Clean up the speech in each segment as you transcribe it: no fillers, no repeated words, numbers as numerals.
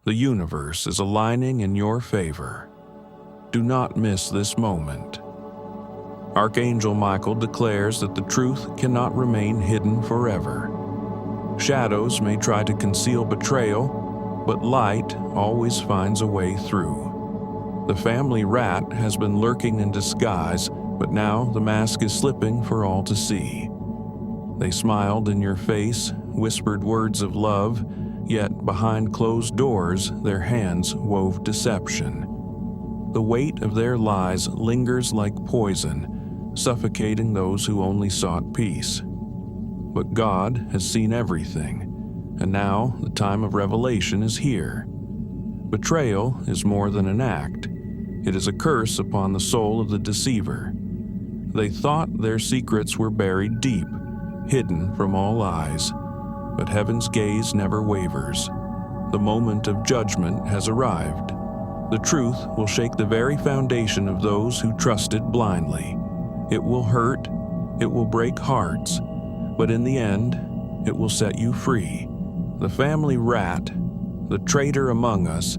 The universe is aligning in your favor. Do not miss this moment. Archangel Michael declares that the truth cannot remain hidden forever. Shadows may try to conceal betrayal, but light always finds a way through. The family rat has been lurking in disguise, but now the mask is slipping for all to see. They smiled in your face, whispered words of love, yet behind closed doors their hands wove deception. The weight of their lies lingers like poison, suffocating those who only sought peace. But God has seen everything, and now the time of revelation is here. Betrayal is more than an act. It is a curse upon the soul of the deceiver. They thought their secrets were buried deep, hidden from all eyes, but heaven's gaze never wavers. The moment of judgment has arrived. The truth will shake the very foundation of those who trusted blindly. It will hurt, it will break hearts, but in the end, it will set you free. The family rat, the traitor among us,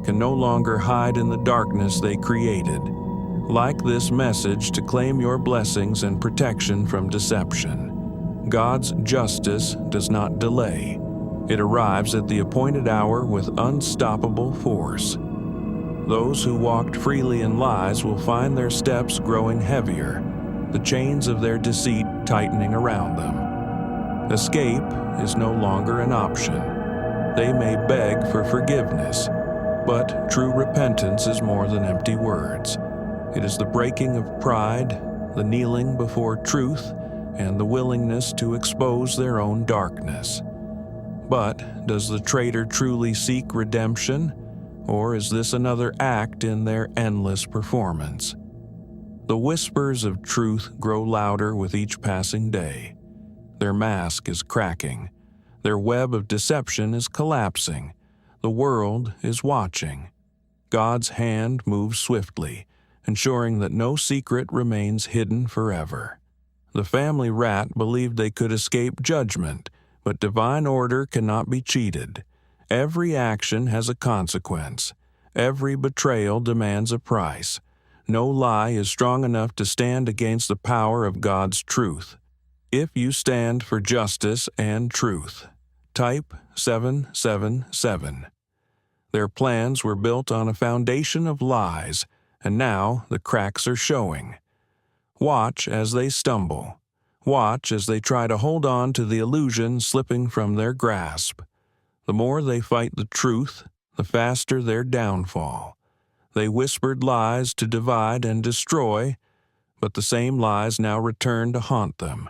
can no longer hide in the darkness they created. Like this message to claim your blessings and protection from deception. God's justice does not delay. It arrives at the appointed hour with unstoppable force. Those who walked freely in lies will find their steps growing heavier, the chains of their deceit tightening around them. Escape is no longer an option. They may beg for forgiveness, but true repentance is more than empty words. It is the breaking of pride, the kneeling before truth, and the willingness to expose their own darkness. But does the traitor truly seek redemption, or is this another act in their endless performance? The whispers of truth grow louder with each passing day. Their mask is cracking. Their web of deception is collapsing. The world is watching. God's hand moves swiftly, ensuring that no secret remains hidden forever. The family rat believed they could escape judgment, but divine order cannot be cheated. Every action has a consequence. Every betrayal demands a price. No lie is strong enough to stand against the power of God's truth. If you stand for justice and truth, type 777. Their plans were built on a foundation of lies, and now the cracks are showing. Watch as they stumble. Watch as they try to hold on to the illusion slipping from their grasp. The more they fight the truth, the faster their downfall. They whispered lies to divide and destroy, but the same lies now return to haunt them.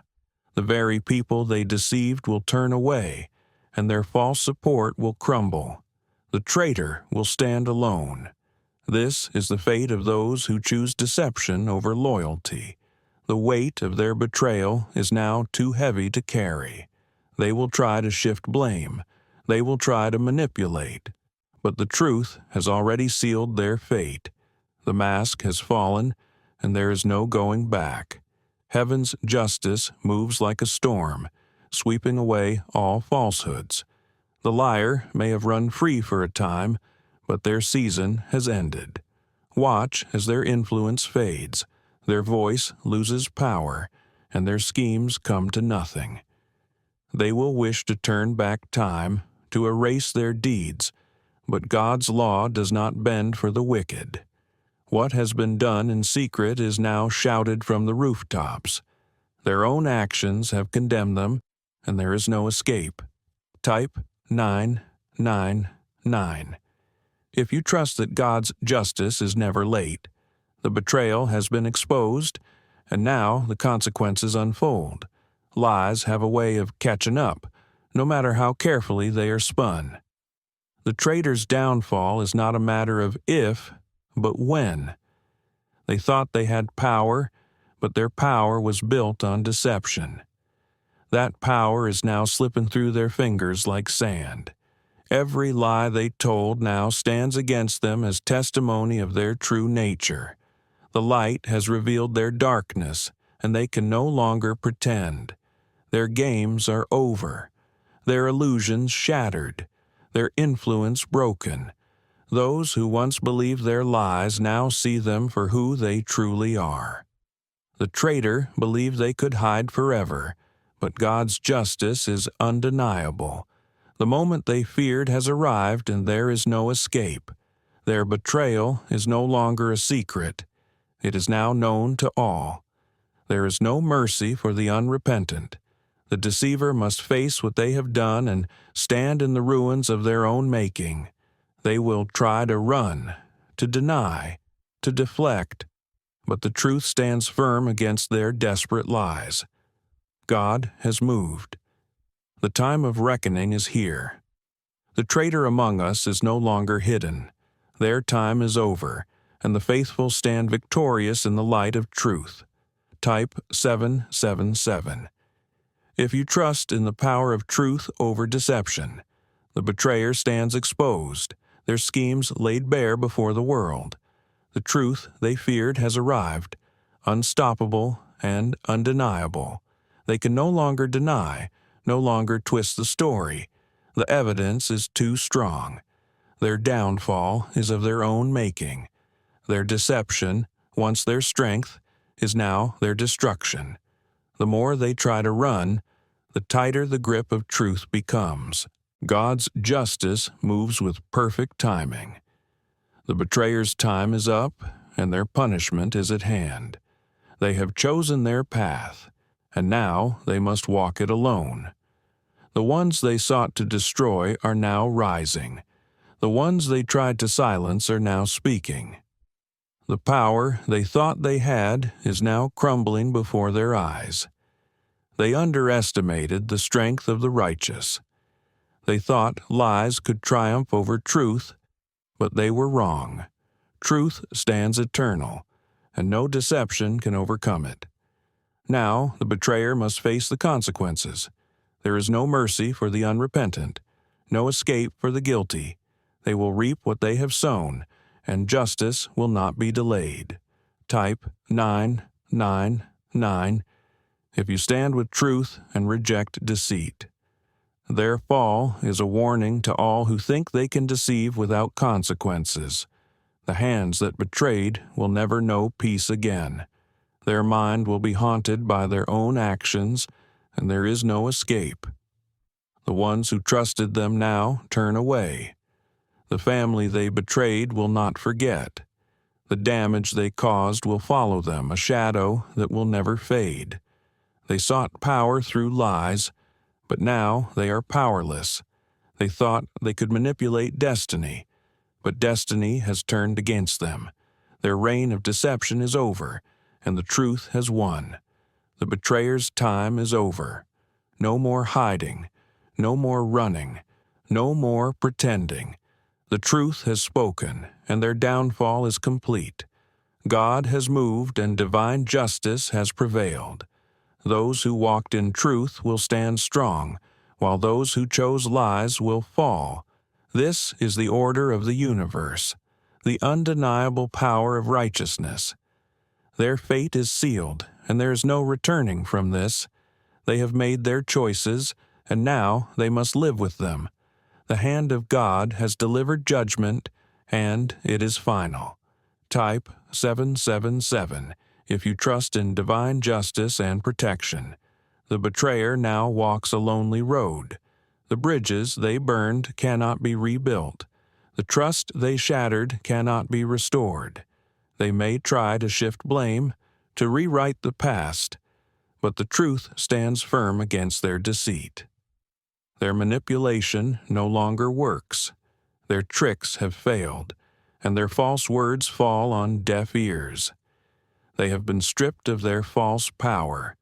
The very people they deceived will turn away, and their false support will crumble. The traitor will stand alone. This is the fate of those who choose deception over loyalty. The weight of their betrayal is now too heavy to carry. They will try to shift blame. They will try to manipulate. But the truth has already sealed their fate. The mask has fallen, and there is no going back. Heaven's justice moves like a storm, sweeping away all falsehoods. The liar may have run free for a time, but their season has ended. Watch as their influence fades, their voice loses power, and their schemes come to nothing. They will wish to turn back time, to erase their deeds, but God's law does not bend for the wicked. What has been done in secret is now shouted from the rooftops. Their own actions have condemned them, and there is no escape. Type 999. If you trust that God's justice is never late, the betrayal has been exposed, and now the consequences unfold. Lies have a way of catching up, no matter how carefully they are spun. The traitor's downfall is not a matter of if, but when. They thought they had power, but their power was built on deception. That power is now slipping through their fingers like sand. Every lie they told now stands against them as testimony of their true nature. The light has revealed their darkness, and they can no longer pretend. Their games are over. Their illusions shattered. their influence broken. Those who once believed their lies now see them for who they truly are. The traitor believed they could hide forever, but God's justice is undeniable. The moment they feared has arrived, and there is no escape. Their betrayal is no longer a secret. It is now known to all. There is no mercy for the unrepentant. The deceiver must face what they have done and stand in the ruins of their own making. They will try to run, to deny, to deflect, but the truth stands firm against their desperate lies. God has moved. The time of reckoning is here. The traitor among us is no longer hidden. Their time is over, and the faithful stand victorious in the light of truth. Type 777. If you trust in the power of truth over deception, the betrayer stands exposed, their schemes laid bare before the world. The truth they feared has arrived, unstoppable and undeniable. They can no longer deny, no longer twist the story. The evidence is too strong. Their downfall is of their own making. Their deception, once their strength, is now their destruction. The more they try to run, the tighter the grip of truth becomes. God's justice moves with perfect timing. The betrayer's time is up, and their punishment is at hand. They have chosen their path, and now they must walk it alone. The ones they sought to destroy are now rising. The ones they tried to silence are now speaking. The power they thought they had is now crumbling before their eyes. They underestimated the strength of the righteous. They thought lies could triumph over truth, but they were wrong. Truth stands eternal, and no deception can overcome it. Now the betrayer must face the consequences. There is no mercy for the unrepentant, no escape for the guilty. They will reap what they have sown, and justice will not be delayed. Type 999 if you stand with truth and reject deceit. Their fall is a warning to all who think they can deceive without consequences. The hands that betrayed will never know peace again. Their mind will be haunted by their own actions, and there is no escape. The ones who trusted them now turn away. The family they betrayed will not forget. The damage they caused will follow them, a shadow that will never fade. They sought power through lies, but now they are powerless. They thought they could manipulate destiny, but destiny has turned against them. Their reign of deception is over, and the truth has won. The betrayer's time is over. No more hiding, no more running, no more pretending. The truth has spoken, and their downfall is complete. God has moved, and divine justice has prevailed. Those who walked in truth will stand strong, while those who chose lies will fall. This is the order of the universe, the undeniable power of righteousness. Their fate is sealed, and there is no returning from this. They have made their choices, and now they must live with them. The hand of God has delivered judgment, and it is final. Type 777 if you trust in divine justice and protection. The betrayer now walks a lonely road. The bridges they burned cannot be rebuilt. The trust they shattered cannot be restored. They may try to shift blame, to rewrite the past, but the truth stands firm against their deceit. Their manipulation no longer works. Their tricks have failed, and their false words fall on deaf ears. They have been stripped of their false power,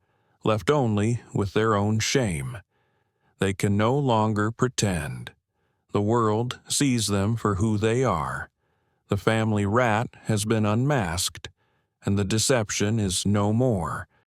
left only with their own shame. They can no longer pretend. The world sees them for who they are. The family rat has been unmasked, and the deception is no more.